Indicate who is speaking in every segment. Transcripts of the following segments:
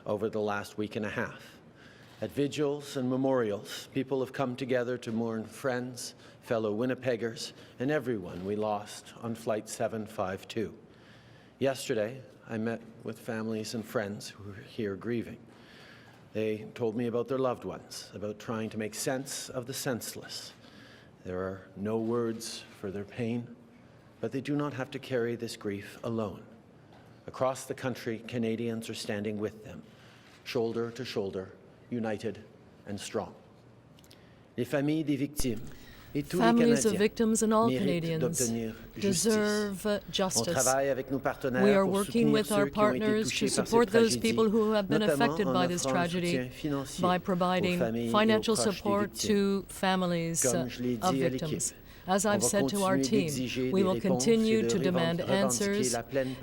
Speaker 1: over the last week and a half. At vigils and memorials, people have come together to mourn friends, fellow Winnipeggers, and everyone we lost on Flight 752. Yesterday, I met with families and friends who were here grieving. They told me about their loved ones, about trying to make sense of the senseless. There are no words for their pain, but they do not have to carry this grief alone. Across the country, Canadians are standing with them, shoulder to shoulder, united and strong. Les familles des victimes et tous les
Speaker 2: Families of
Speaker 1: Canadiens
Speaker 2: victims and all
Speaker 1: méritent
Speaker 2: Canadians
Speaker 1: d'obtenir
Speaker 2: deserve
Speaker 1: justice. On
Speaker 2: justice.
Speaker 1: travaille avec nos partenaires
Speaker 2: We are
Speaker 1: pour
Speaker 2: working
Speaker 1: soutenir
Speaker 2: with
Speaker 1: ceux
Speaker 2: our
Speaker 1: qui ont été
Speaker 2: partners
Speaker 1: touchés
Speaker 2: to
Speaker 1: par cette
Speaker 2: support those
Speaker 1: tragédie,
Speaker 2: people who have been
Speaker 1: notamment
Speaker 2: affected
Speaker 1: en
Speaker 2: by this
Speaker 1: offrant un
Speaker 2: tragedy
Speaker 1: soutien financier
Speaker 2: by
Speaker 1: aux
Speaker 2: providing
Speaker 1: familles et aux
Speaker 2: financial
Speaker 1: proches des
Speaker 2: support
Speaker 1: victimes.
Speaker 2: to families
Speaker 1: Comme je l'ai
Speaker 2: of
Speaker 1: dit à
Speaker 2: victims.
Speaker 1: l'équipe,
Speaker 2: As I've said to our team, we will continue to demand answers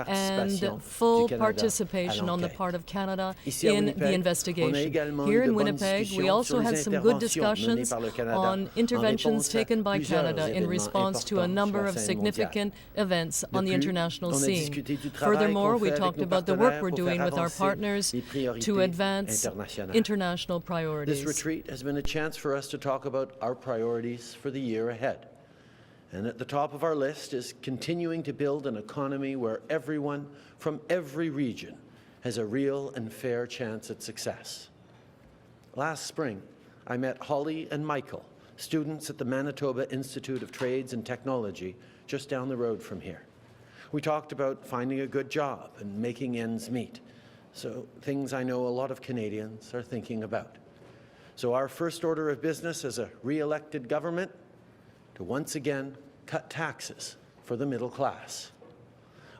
Speaker 2: and full participation on the part of Canada in the investigation. Here in Winnipeg, we also had some good discussions on interventions taken by Canada in response to a number of significant events on the international scene. Furthermore, we talked about the work we're doing with our partners to advance international priorities.
Speaker 1: This retreat has been a chance for us to talk about our priorities for the year ahead. And at the top of our list is continuing to build an economy where everyone from every region has a real and fair chance at success. Last spring, I met Holly and Michael, students at the Manitoba Institute of Trades and Technology, just down the road from here. We talked about finding a good job and making ends meet, so things I know a lot of Canadians are thinking about. So our first order of business as a re-elected government, to once again cut taxes for the middle class.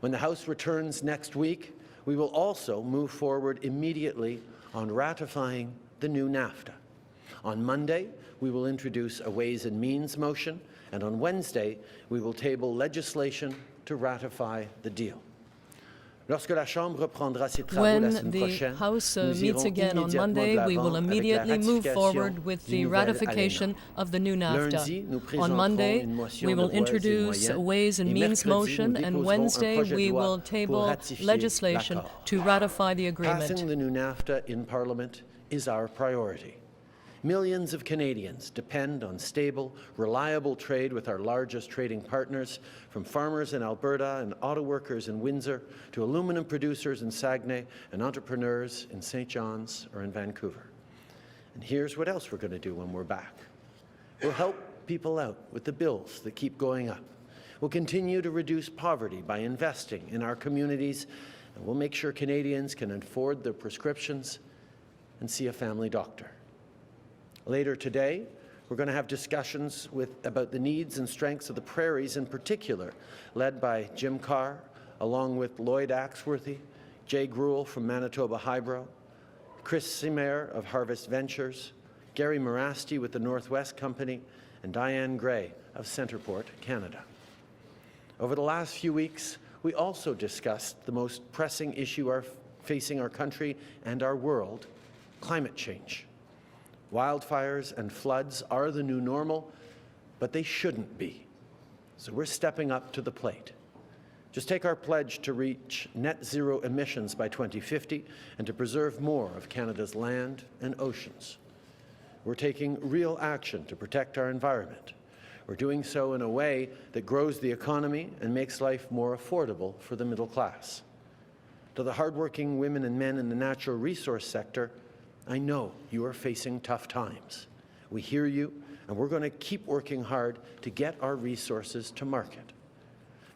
Speaker 1: When the House returns next week, we will also move forward immediately on ratifying the new NAFTA. On Monday, we will introduce a Ways and Means motion, and on Wednesday, we will table legislation to ratify the deal.
Speaker 2: When the House meets again on Monday, we will immediately move forward with the ratification of the new NAFTA. On Monday, we will introduce a Ways and Means motion, and Wednesday we will table legislation to ratify the agreement.
Speaker 1: Passing the new NAFTA in Parliament is our priority. Millions of Canadians depend on stable, reliable trade with our largest trading partners, from farmers in Alberta and auto workers in Windsor to aluminum producers in Saguenay and entrepreneurs in St. John's or in Vancouver. And here's what else we're going to do when we're back. We'll help people out with the bills that keep going up. We'll continue to reduce poverty by investing in our communities, and we'll make sure Canadians can afford their prescriptions and see a family doctor. Later today, we're going to have discussions about the needs and strengths of the prairies in particular, led by Jim Carr, along with Lloyd Axworthy, Jay Gruel from Manitoba Hydro, Chris Simer of Harvest Ventures, Gary Morasti with the Northwest Company, and Diane Gray of Centerport, Canada. Over the last few weeks, we also discussed the most pressing issue facing our country and our world, climate change. Wildfires and floods are the new normal, but they shouldn't be. So we're stepping up to the plate. Just take our pledge to reach net zero emissions by 2050 and to preserve more of Canada's land and oceans. We're taking real action to protect our environment. We're doing so in a way that grows the economy and makes life more affordable for the middle class. To the hardworking women and men in the natural resource sector, I know you are facing tough times. We hear you, and we're going to keep working hard to get our resources to market.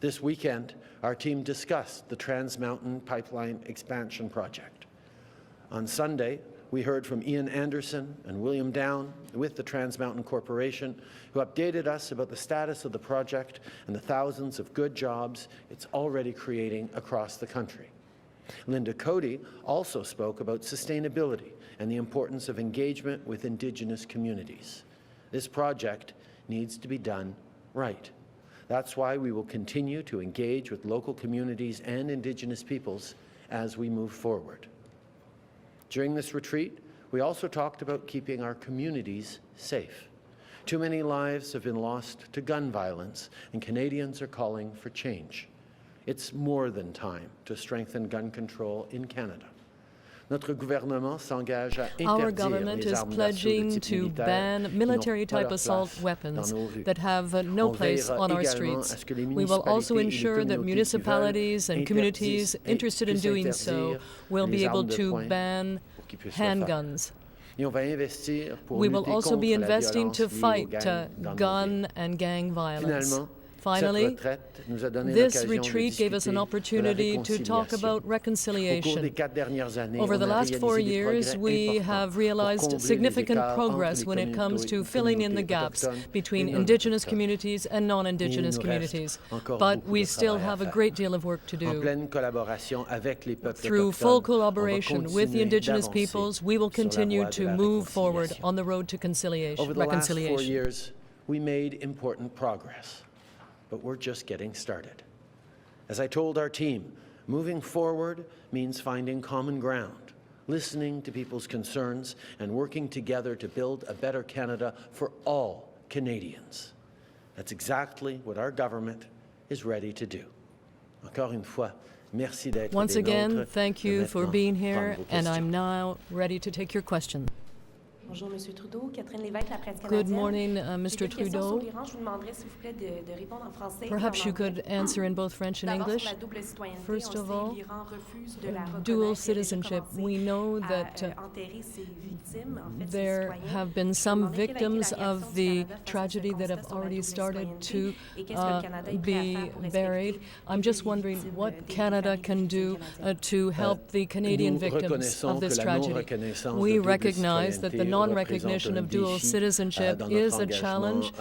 Speaker 1: This weekend, our team discussed the Trans Mountain Pipeline Expansion Project. On Sunday, we heard from Ian Anderson and William Down with the Trans Mountain Corporation, who updated us about the status of the project and the thousands of good jobs it's already creating across the country. Linda Cody also spoke about sustainability and the importance of engagement with Indigenous communities. This project needs to be done right. That's why we will continue to engage with local communities and Indigenous peoples as we move forward. During this retreat, we also talked about keeping our communities safe. Too many lives have been lost to gun violence, and Canadians are calling for change. It's more than time to strengthen gun control in Canada.
Speaker 2: Our government is pledging to ban military-type assault weapons that have no place on our streets. We will also ensure that municipalities and communities interested in doing so will be able to ban handguns. We will also be investing to fight gun and gang violence. Finally, this retreat gave us an opportunity to talk about reconciliation. Over the last 4 years, we have realized significant progress when it comes to filling in the gaps between Indigenous communities and non-Indigenous communities. But we still have a great deal of work to do. Through full collaboration with the Indigenous peoples, we will continue to move forward on the road to reconciliation.
Speaker 1: Over the last 4 years, we made important progress. But we're just getting started. As I told our team, moving forward means finding common ground, listening to people's concerns, and working together to build a better Canada for all Canadians. That's exactly what our government is ready to do. Encore une fois, merci d'être des nôtres.
Speaker 2: Once again, thank you for being here, and I'm now ready to take your questions.
Speaker 3: Bonjour, Monsieur Trudeau. Catherine Lévesque, la presse canadienne.
Speaker 2: Good morning, Mr. Trudeau. Perhaps you could answer in both French and English. First of all, dual citizenship. We know that there have been some victims of the tragedy that have already started to be buried. I'm just wondering what Canada can do to help the Canadian victims of this tragedy. We recognize that the non-recognition of dual citizenship is a challenge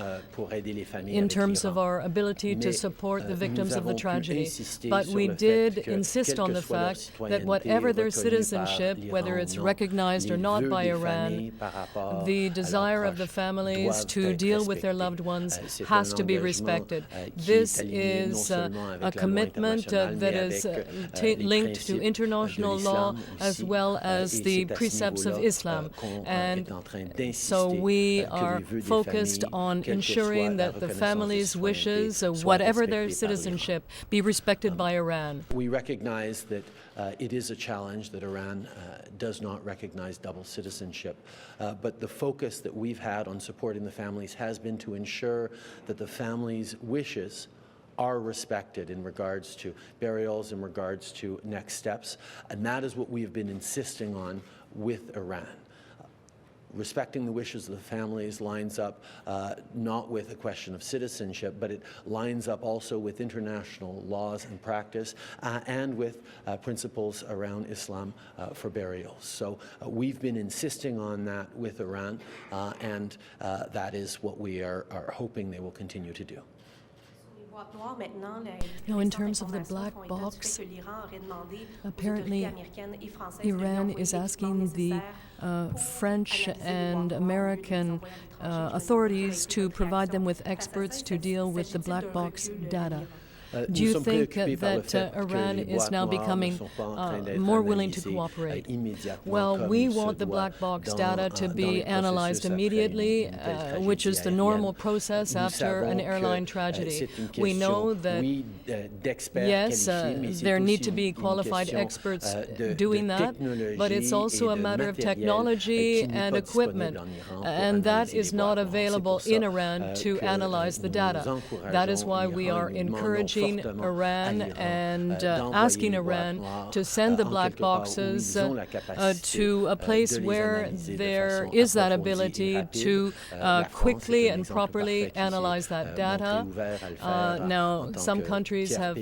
Speaker 2: in terms of our ability to support the victims of the tragedy. But we did insist on the fact that whatever their citizenship, whether it's recognized or not by Iran, the desire of the families to deal with their loved ones has to be respected. This is a commitment that is linked to international law as well as the precepts of Islam. And so we are focused on ensuring that the families' wishes, whatever their citizenship, be respected by Iran.
Speaker 1: We recognize that it is a challenge that Iran does not recognize double citizenship. But the focus that we've had on supporting the families has been to ensure that the families' wishes are respected in regards to burials, in regards to next steps. And that is what we have been insisting on with Iran. Respecting the wishes of the families lines up not with a question of citizenship, but it lines up also with international laws and practice and with principles around Islam for burials. So we've been insisting on that with Iran, and that is what we are hoping they will continue to do.
Speaker 2: Now, in terms of the black box, apparently Iran is asking the French and American authorities to provide them with experts to deal with the black box data. Do you think that Iran is now becoming more willing to cooperate? Well, we want the black box data to be analyzed immediately, which is the normal process after an airline tragedy. We know that, yes, there need to be qualified experts doing that, but it's also a matter of technology and equipment, and that is not available in Iran to analyze the data. That is why we are encouraging Iran and asking Iran to send the black boxes to a place where there is that ability to quickly and properly analyze that data. Now, some countries have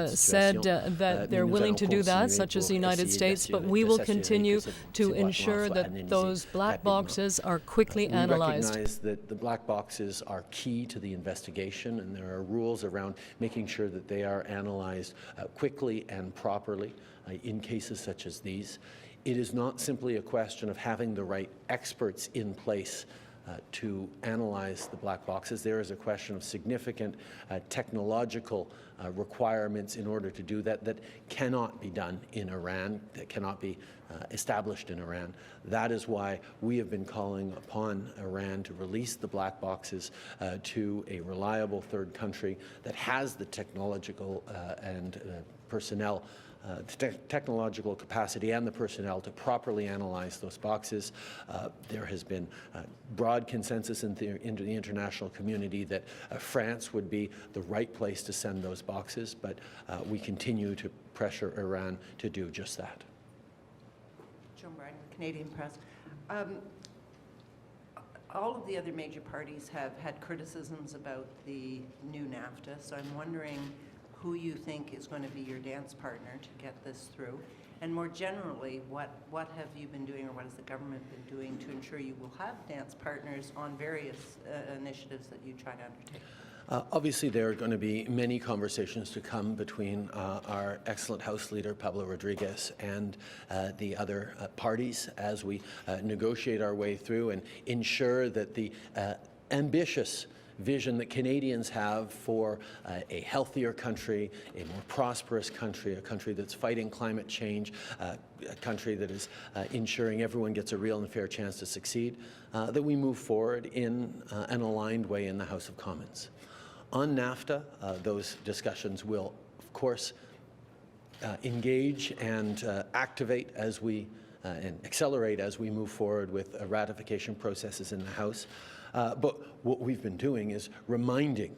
Speaker 2: said that they're willing to do that, such as the United States, but we will continue to ensure that those black boxes are quickly analyzed.
Speaker 1: We recognize that the black boxes are key to the investigation, and there are rules around making sure that they are analyzed quickly and properly in cases such as these. It is not simply a question of having the right experts in place to analyze the black boxes. There is a question of significant technological requirements in order to do that that cannot be done in Iran, that cannot be established in Iran. That is why we have been calling upon Iran to release the black boxes to a reliable third country that has the technological and personnel technological capacity and the personnel to properly analyze those boxes. There has been broad consensus in the international community that France would be the right place to send those boxes, but we continue to pressure Iran to do just that.
Speaker 4: Joan Bryan, Canadian Press. All of the other major parties have had criticisms about the new NAFTA, so I'm wondering who you think is going to be your dance partner to get this through. And more generally, what have you been doing, or what has the government been doing to ensure you will have dance partners on various initiatives that you try to undertake?
Speaker 1: Obviously, there are going to be many conversations to come between our excellent House Leader, Pablo Rodriguez, and the other parties as we negotiate our way through and ensure that the ambitious vision that Canadians have for a healthier country, a more prosperous country, a country that's fighting climate change, a country that is ensuring everyone gets a real and fair chance to succeed, that we move forward in an aligned way in the House of Commons. On NAFTA, those discussions will, of course, engage and activate as we and accelerate as we move forward with ratification processes in the House. But what we've been doing is reminding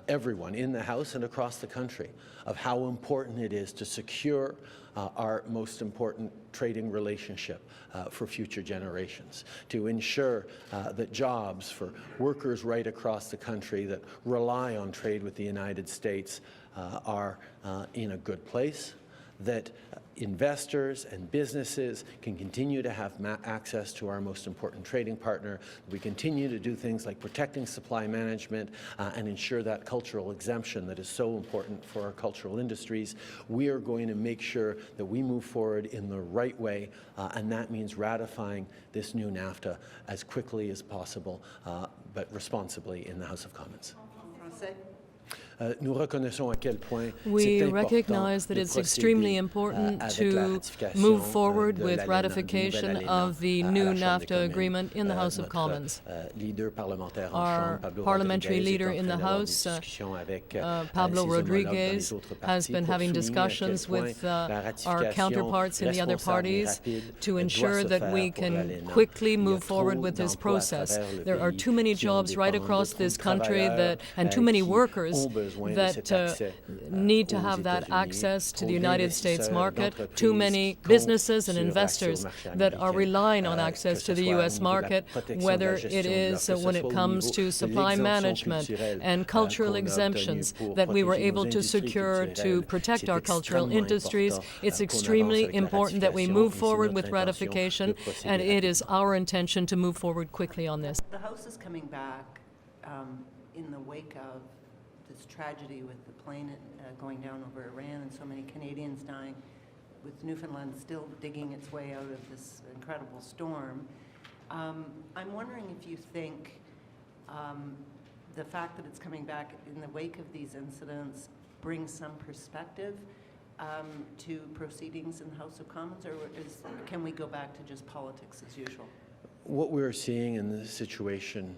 Speaker 1: everyone in the House and across the country of how important it is to secure our most important trading relationship for future generations, to ensure that jobs for workers right across the country that rely on trade with the United States are in a good place, that investors and businesses can continue to have access to our most important trading partner. We continue to do things like protecting supply management and ensure that cultural exemption that is so important for our cultural industries. We are going to make sure that we move forward in the right way, and that means ratifying this new NAFTA as quickly as possible, but responsibly in the House of Commons.
Speaker 2: We recognize that it's extremely important to move forward with ratification of the new NAFTA agreement in the House of Commons. Our parliamentary leader in the House, Pablo Rodriguez, has been having discussions with our counterparts in the other parties to ensure that we can quickly move forward with this process. There are too many jobs right across this country and too many workers that need to have that access to the United States market. Too many businesses and investors that are relying on access to the U.S. market, whether it is when it comes to supply management and cultural exemptions that we were able to secure to protect our cultural industries. It's extremely important that we move forward with ratification, and it is our intention to move forward quickly on this.
Speaker 4: The House is coming back in the wake of this tragedy with the plane going down over Iran and so many Canadians dying, with Newfoundland still digging its way out of this incredible storm. I'm wondering if you think the fact that it's coming back in the wake of these incidents brings some perspective to proceedings in the House of Commons, or can we go back to just politics as usual?
Speaker 1: What we're seeing in the situation,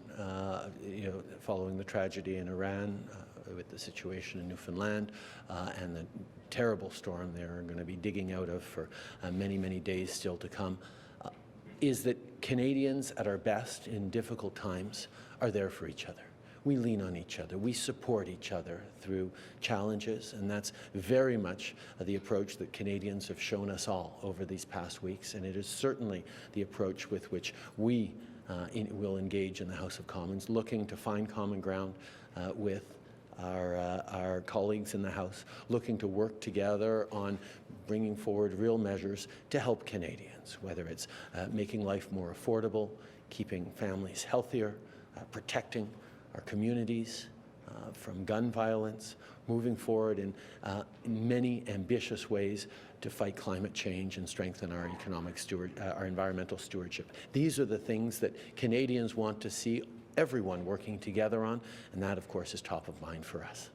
Speaker 1: following the tragedy in Iran, with the situation in Newfoundland and the terrible storm they're going to be digging out of for many, many days still to come, is that Canadians at our best in difficult times are there for each other. We lean on each other. We support each other through challenges, and that's very much the approach that Canadians have shown us all over these past weeks, and it is certainly the approach with which we will engage in the House of Commons, looking to find common ground with our colleagues in the House, looking to work together on bringing forward real measures to help Canadians, whether it's making life more affordable, keeping families healthier, protecting our communities from gun violence, moving forward in many ambitious ways to fight climate change and strengthen our our environmental stewardship. These are the things that Canadians want to see everyone working together on, and that, of course, is top of mind for us.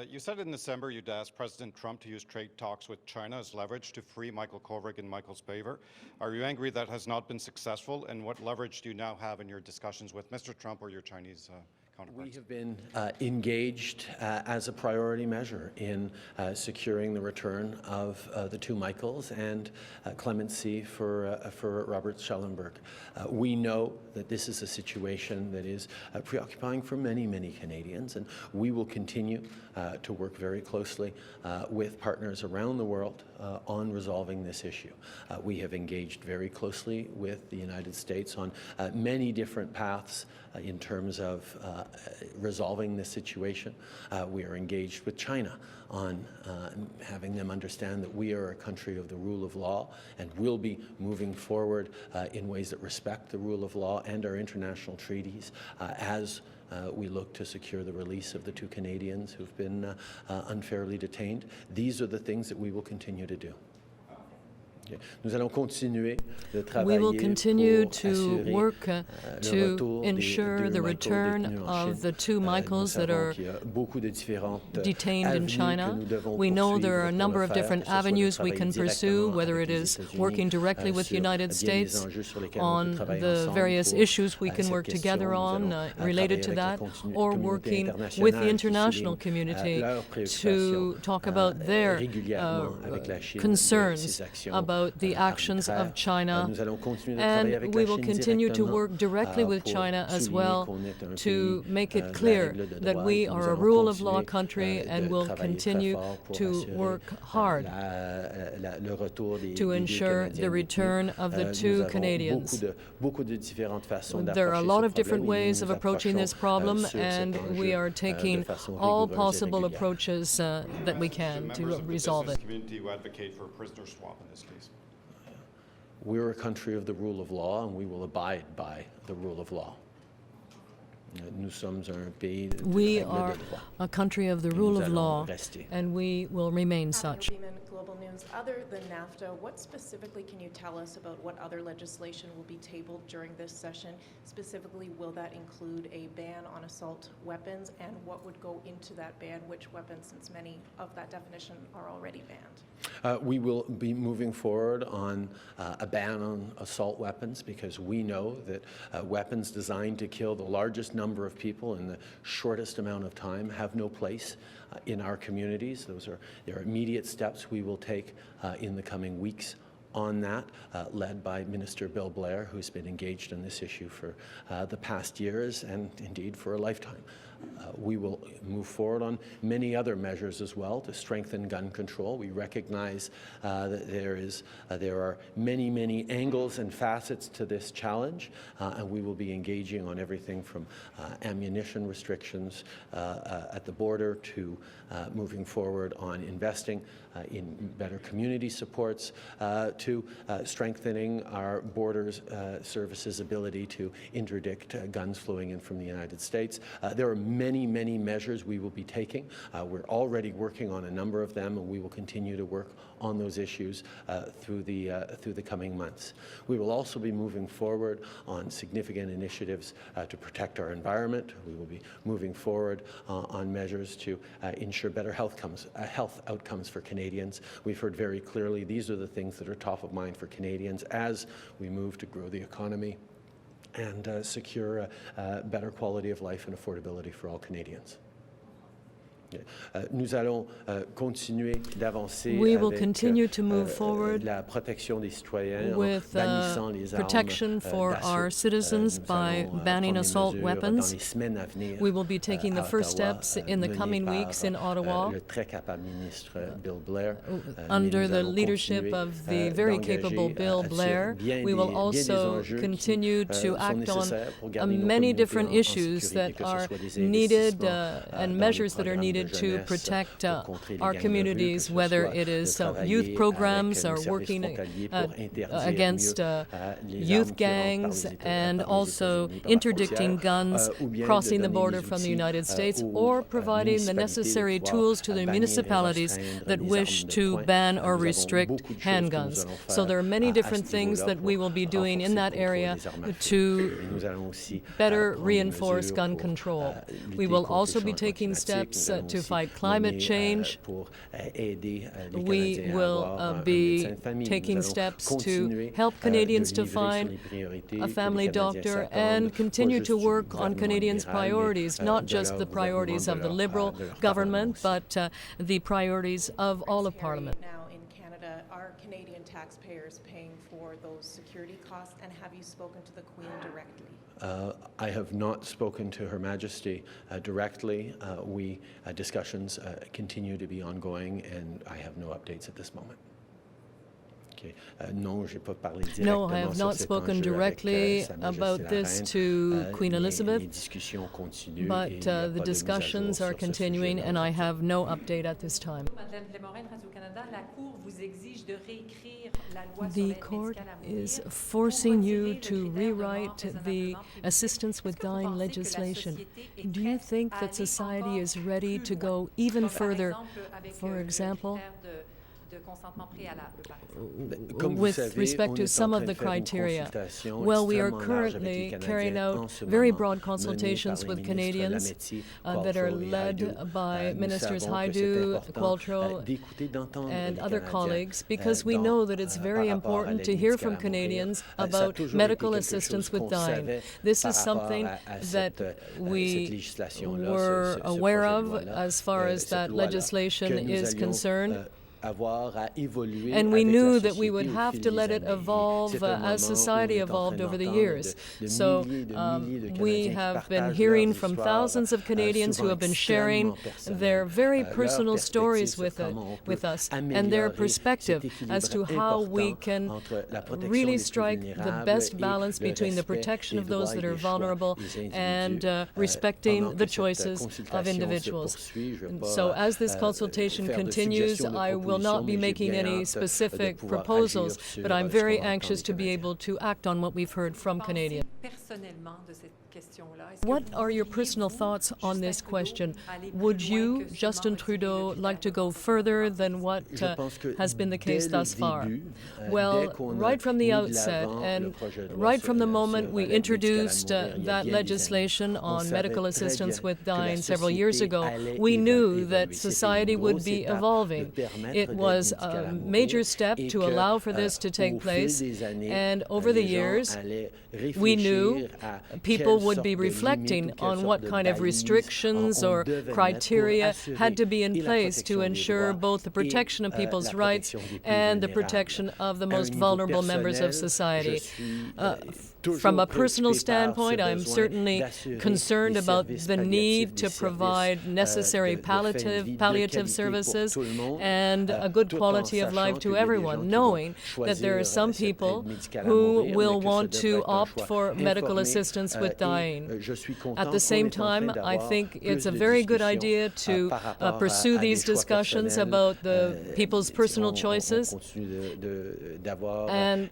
Speaker 5: You said in December you'd asked President Trump to use trade talks with China as leverage to free Michael Kovrig in Michael's favor. Are you angry that has not been successful, and what leverage do you now have in your discussions with Mr. Trump or your Chinese counterparts?
Speaker 1: We have been engaged as a priority measure in securing the return of the two Michaels and clemency for Robert Schellenberg. We know that this is a situation that is preoccupying for many, many Canadians, and we will continue to work very closely with partners around the world on resolving this issue. We have engaged very closely with the United States on many different paths in terms of resolving this situation. We are engaged with China on having them understand that we are a country of the rule of law and will be moving forward in ways that respect the rule of law and our international treaties as we look to secure the release of the two Canadians who've been unfairly detained. These are the things that we will continue to do.
Speaker 2: We will continue to work to ensure the return of the two Michaels that are detained in China. We know there are a number of different avenues we can pursue, whether it is working directly with the United States on the various issues we can work together on related to that, or working with the international community to talk about their concerns about the actions of China, and we will continue to work directly with China as well to make it clear that we are a rule of law country and will continue to work hard to ensure the return of the two Canadians. There are a lot of different ways of approaching this problem, and we are taking all possible approaches that we can to resolve it.
Speaker 5: Community who advocate for a prisoner swap in this case.
Speaker 1: We're a country of the rule of law, and we will abide by the rule of law.
Speaker 2: We are a country of the rule of law, and we will remain such.
Speaker 3: Global News. Other than NAFTA, what specifically can you tell us about what other legislation will be tabled during this session? Specifically, will that include a ban on assault weapons, and what would go into that ban? Which weapons, since many of that definition are already banned?
Speaker 1: We will be moving forward on a ban on assault weapons, because we know that weapons designed to kill the largest number of people in the shortest amount of time have no place in our communities. There are immediate steps we will take in the coming weeks on that, led by Minister Bill Blair, who's been engaged in this issue for the past years and indeed for a lifetime. We will move forward on many other measures as well to strengthen gun control. We recognize that there are many angles and facets to this challenge, and we will be engaging on everything from ammunition restrictions at the border to moving forward on investing in better community supports to strengthening our borders services ability to interdict guns flowing in from the United States. There are many measures we will be taking. We're already working on a number of them, and we will continue to work on those issues through the coming months. We will also be moving forward on significant initiatives to protect our environment. We will be moving forward on measures to ensure better health outcomes for Canadians. We've heard very clearly these are the things that are top of mind for Canadians as we move to grow the economy and secure better quality of life and affordability for all Canadians. Nous allons continuer d'avancer
Speaker 2: We will continue to move forward
Speaker 1: la protection des citoyens
Speaker 2: with
Speaker 1: bannissant les
Speaker 2: protection for our citizens by banning assault weapons. We will be taking the first steps in the coming weeks in Ottawa under the leadership of the very capable Bill Blair. We will also continue to act on many different issues that are needed and measures that are needed to protect our communities, whether it is youth programs or working against youth gangs and also interdicting guns crossing the border from the United States, or providing the necessary tools to the municipalities that wish to ban or restrict handguns. So there are many different things that we will be doing in that area to better reinforce gun control. We will also be taking steps to fight climate change. We will be taking steps to help Canadians to find a family doctor and continue to work on Canadians' priorities, not just the priorities of the Liberal government, but the priorities of all of Parliament.
Speaker 3: Now in Canada, are Canadian taxpayers paying for those security costs, and have you spoken to the Queen directly?
Speaker 1: I have not spoken to Her Majesty directly. Discussions continue to be ongoing, and I have no updates at this moment.
Speaker 2: No, I have not spoken directly about this to Queen Elizabeth, but the discussions are continuing, and I have no update at this time. The court is forcing you to rewrite the assistance with dying legislation. Do you think that society is ready to go even further? For example, with respect to some of the criteria. Well, we are currently carrying out very broad consultations with Canadians that are led by Ministers Haidu, Qualtrough, and other colleagues, because we know that it's very important to hear from Canadians about medical assistance with dying. This is something that we were aware of as far as that legislation is concerned. And we knew that we would have to let it evolve as society evolved over the years. So we have been hearing from thousands of Canadians who have been sharing their very personal stories with us and their perspective as to how we can really strike the best balance between the protection of those that are vulnerable and respecting the choices of individuals. So as this consultation continues, I will not be making any specific proposals, but I'm very anxious to be able to act on what we've heard from Canadians. What are your personal thoughts on this question? Would you, Justin Trudeau, like to go further than what has been the case thus far? Well, right from the outset and right from the moment we introduced that legislation on medical assistance with dying several years ago, we knew that society would be evolving. It was a major step to allow for this to take place, and over the years, we knew people would be reflecting on what kind of restrictions or criteria had to be in place to ensure both the protection of people's rights and the protection of the most vulnerable members of society. From a personal standpoint, I'm certainly concerned about the need to provide necessary palliative services and a good quality of life to everyone, knowing that there are some people who will want to opt for medical assistance with dying. At the same time, I think it's a very good idea to pursue these discussions about the people's personal choices, and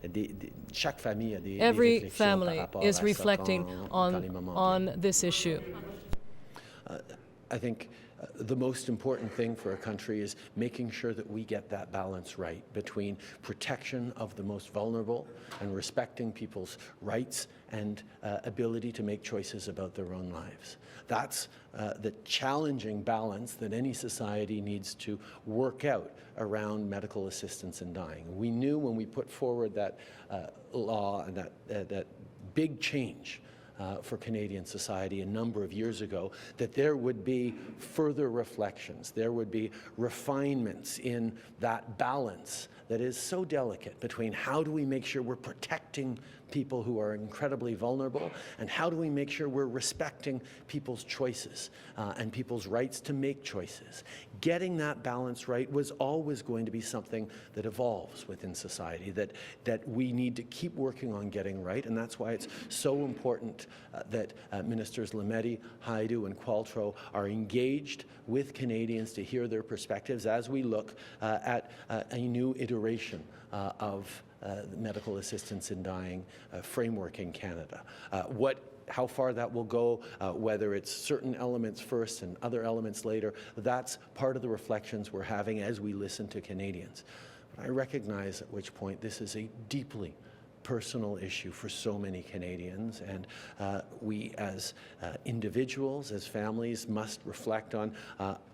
Speaker 2: every family is reflecting on this issue.
Speaker 1: I think the most important thing for a country is making sure that we get that balance right between protection of the most vulnerable and respecting people's rights and ability to make choices about their own lives. That's the challenging balance that any society needs to work out around medical assistance in dying. We knew when we put forward that law and that big change for Canadian society a number of years ago, that there would be further reflections, there would be refinements in that balance that is so delicate between how do we make sure we're protecting people who are incredibly vulnerable, and how do we make sure we're respecting people's choices and people's rights to make choices. Getting that balance right was always going to be something that evolves within society, that we need to keep working on getting right, and that's why it's so important that Ministers Lametti, Haidu, and Qualtrough are engaged with Canadians to hear their perspectives as we look at a new iteration of the medical assistance in dying framework in Canada. How far that will go, whether it's certain elements first and other elements later, that's part of the reflections we're having as we listen to Canadians. But I recognize at which point this is a deeply personal issue for so many Canadians, and we as individuals, as families, must reflect on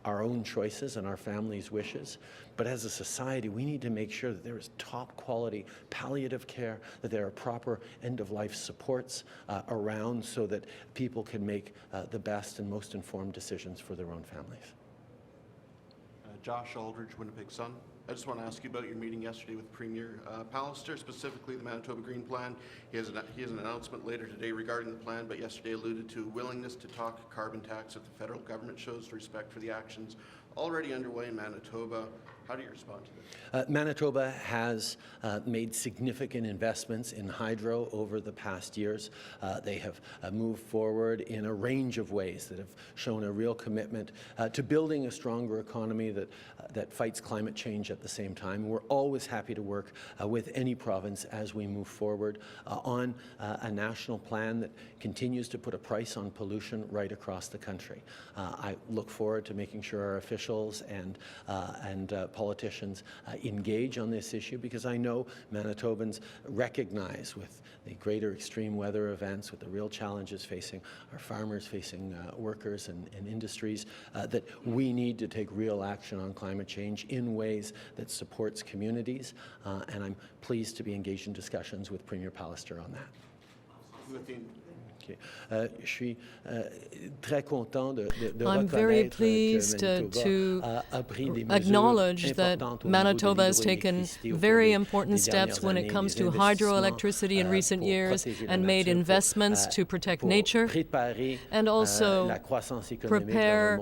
Speaker 1: our own choices and our families' wishes. But as a society, we need to make sure that there is top quality palliative care, that there are proper end-of-life supports around so that people can make the best and most informed decisions for their own families.
Speaker 6: Josh Aldridge, Winnipeg Sun. I just want to ask you about your meeting yesterday with Premier Pallister, specifically the Manitoba Green Plan. He has an announcement later today regarding the plan, but yesterday alluded to willingness to talk carbon tax if the federal government shows respect for the actions already underway in Manitoba. How do you respond to this?
Speaker 1: Manitoba has made significant investments in hydro over the past years. They have moved forward in a range of ways that have shown a real commitment to building a stronger economy that fights climate change at the same time. We're always happy to work with any province as we move forward on a national plan that continues to put a price on pollution right across the country. I look forward to making sure our officials and politicians engage on this issue, because I know Manitobans recognize, with the greater extreme weather events, with the real challenges facing our farmers, facing workers and industries, that we need to take real action on climate change in ways that supports communities, and I'm pleased to be engaged in discussions with Premier Pallister on that. Okay. Je suis très content de
Speaker 2: I'm very pleased to acknowledge that Manitoba has taken very important steps when it comes to hydroelectricity in recent years and made investments to protect nature and also prepare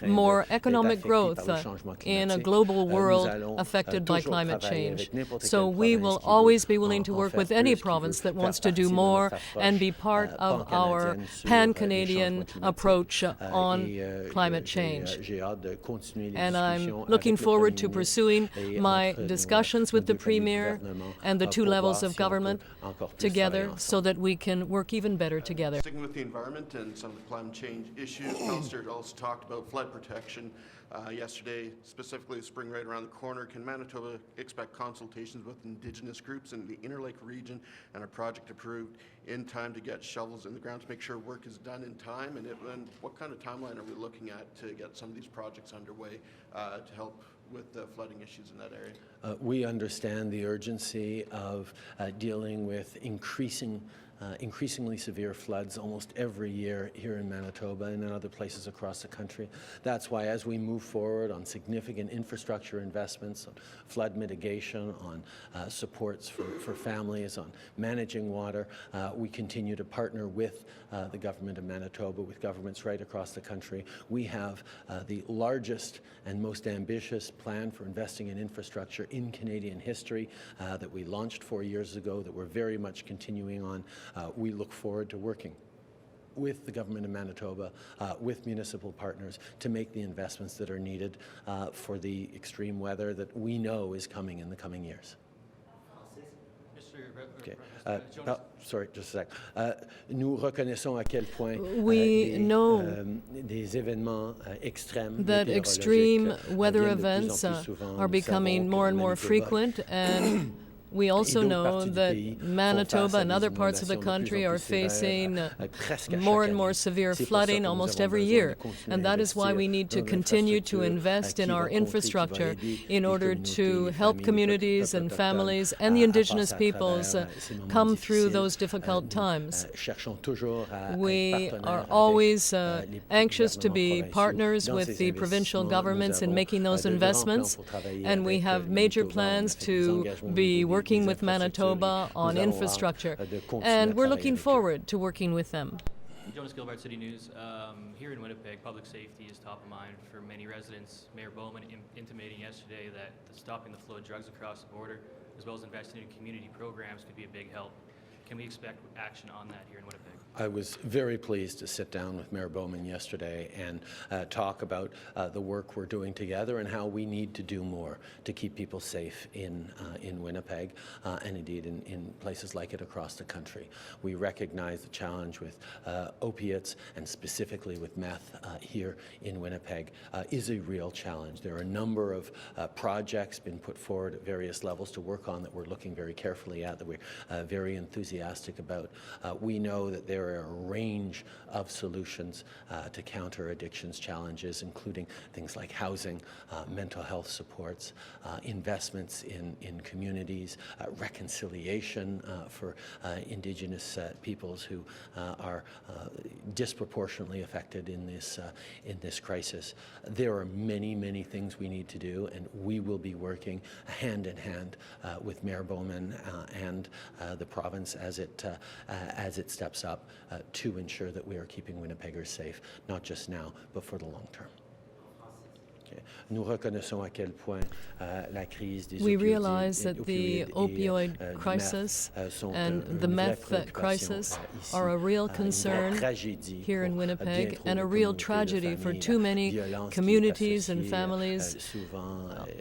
Speaker 2: more economic growth in a global world affected by climate change. So we will always be willing to work with any province that wants to do more and be part of our pan-Canadian approach on climate change. And I'm looking forward to pursuing my discussions with the Premier and the two levels of government together so that we can work even better together.
Speaker 6: Sticking with the environment and some of the climate change issues, Pallister also talked about flood protection yesterday, specifically the spring right around the corner. Can Manitoba expect consultations with Indigenous groups in the Inner Lake region and a project approved in time to get shovels in the ground to make sure work is done in time? And what kind of timeline are we looking at to get some of these projects underway to help with the flooding issues in that area?
Speaker 1: We understand the urgency of dealing with increasingly severe floods almost every year here in Manitoba and in other places across the country. That's why as we move forward on significant infrastructure investments, on flood mitigation, on supports for families, on managing water, we continue to partner with the government of Manitoba, with governments right across the country. We have the largest and most ambitious plan for investing in infrastructure in Canadian history that we launched 4 years ago, that we're very much continuing on. We look forward to working with the government of Manitoba, with municipal partners, to make the investments that are needed for the extreme weather that we know is coming in the coming years. Okay. Sorry, just a sec. Nous reconnaissons à quel point des événements extrêmes,
Speaker 2: that extreme weather events are becoming more and more frequent, and we also know that Manitoba and other parts of the country are facing more and more severe flooding almost every year. And that is why we need to continue to invest in our infrastructure in order to help communities and families and the Indigenous peoples come through those difficult times. We are always anxious to be partners with the provincial governments in making those investments, and we have major plans to be working with Manitoba on infrastructure, and we're looking forward to working with them.
Speaker 7: Jonas Gilbert, City News. Here in Winnipeg, public safety is top of mind for many residents. Mayor Bowman intimating yesterday that stopping the flow of drugs across the border, as well as investing in community programs, could be a big help. Can we expect action on that here in Winnipeg?
Speaker 1: I was very pleased to sit down with Mayor Bowman yesterday and talk about the work we're doing together and how we need to do more to keep people safe in Winnipeg and indeed in places like it across the country. We recognize the challenge with opiates and specifically with meth here in Winnipeg is a real challenge. There are a number of projects been put forward at various levels to work on that we're looking very carefully at, that we're very enthusiastic about. We know that there are a range of solutions to counter addictions challenges, including things like housing, mental health supports, investments in communities, reconciliation for Indigenous peoples who are disproportionately affected in this crisis. There are many, many things we need to do, and we will be working hand in hand with Mayor Bowman and the province as it steps up to ensure that we are keeping Winnipeggers safe, not just now, but for the long term.
Speaker 2: We realize that the opioid crisis and the meth crisis are a real concern here in Winnipeg and a real tragedy for too many communities and families.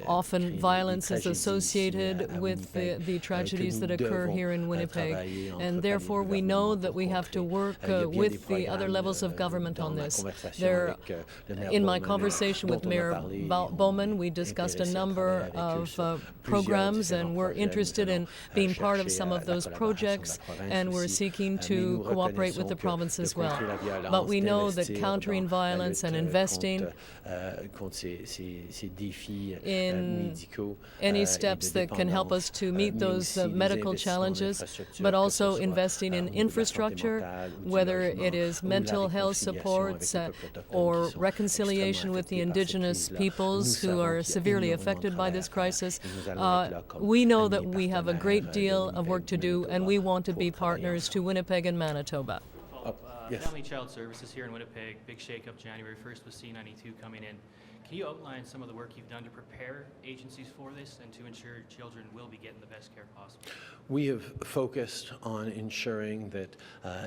Speaker 2: Often violence is associated with the tragedies that occur here in Winnipeg, and therefore we know that we have to work with the other levels of government on this. In my conversation with Mayor Bowman, we discussed a number of programs, and we're interested in being part of some of those projects, and we're seeking to cooperate with the province as well. But we know that countering violence and investing in any steps that can help us to meet those medical challenges, but also investing in infrastructure, whether it is mental health supports or reconciliation with the Indigenous peoples who are severely affected by this crisis. We know that we have a great deal of work to do, and we want to be partners to Winnipeg and Manitoba.
Speaker 1: Yes.
Speaker 7: Family Child Services here in Winnipeg, big shake-up January 1st with C92 coming in. Can you outline some of the work you've done to prepare agencies for this and to ensure children will be getting the best care possible?
Speaker 1: We have focused on ensuring that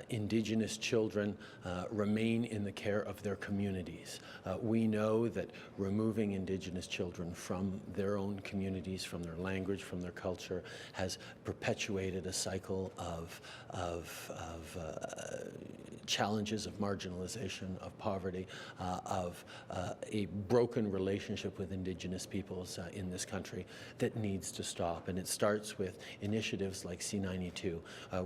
Speaker 1: Indigenous children remain in the care of their communities. We know that removing Indigenous children from their own communities, from their language, from their culture, has perpetuated a cycle of challenges of marginalization, of poverty, of a broken relationship with Indigenous peoples in this country that needs to stop. And it starts with initiatives like C92,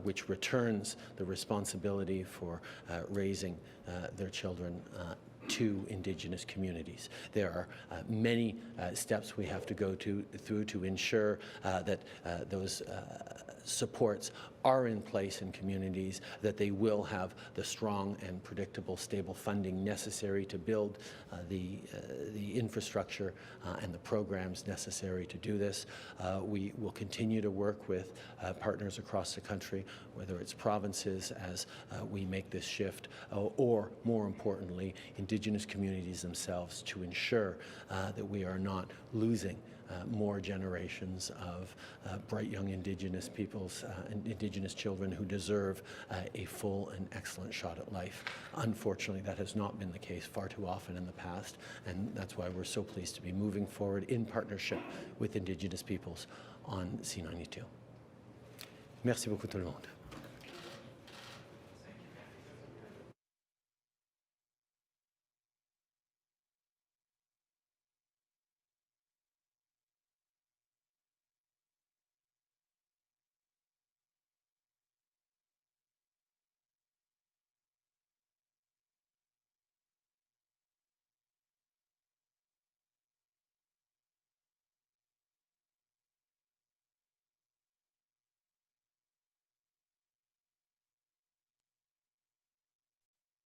Speaker 1: which returns the responsibility for raising their children to Indigenous communities. There are many steps we have to go through to ensure that those supports are in place in communities, that they will have the strong and predictable, stable funding necessary to build the infrastructure and the programs necessary to do this. We will continue to work with partners across the country, whether it's provinces as we make this shift, or more importantly, Indigenous communities themselves, to ensure that we are not losing more generations of bright young Indigenous peoples and Indigenous children who deserve a full and excellent shot at life. Unfortunately, that has not been the case far too often in the past, and that's why we're so pleased to be moving forward in partnership with Indigenous peoples on C92. Merci beaucoup tout le monde.